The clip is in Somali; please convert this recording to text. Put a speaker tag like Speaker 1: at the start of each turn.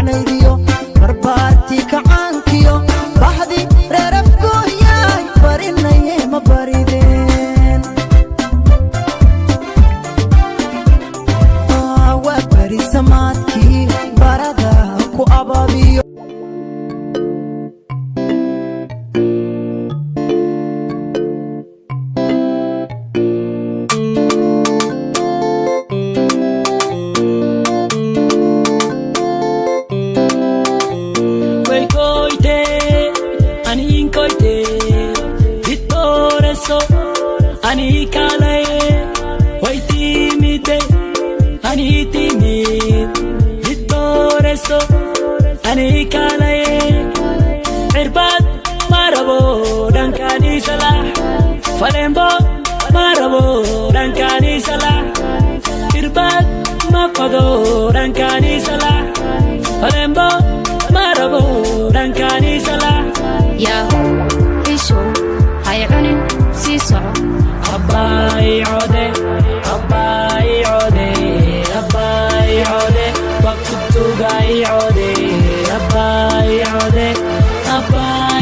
Speaker 1: macnaydiyo barbaarti kacaankiyo bahdi reerafgooyaay barinaye ma barideen waa bari samaadkii barada ku ababiyo Ani kalaye, way timide, ani timid, hitoreso, ani kalaye, irbad marabo dankani salah, falembo marabo dankani salah, irbad mafado dankani salah, falembo marabo dankani salah.
Speaker 2: Yahoo, isho, hayunin, siso.
Speaker 1: Abai ode, abai ode, abai ode, waktu gai ode, abai ode, abai.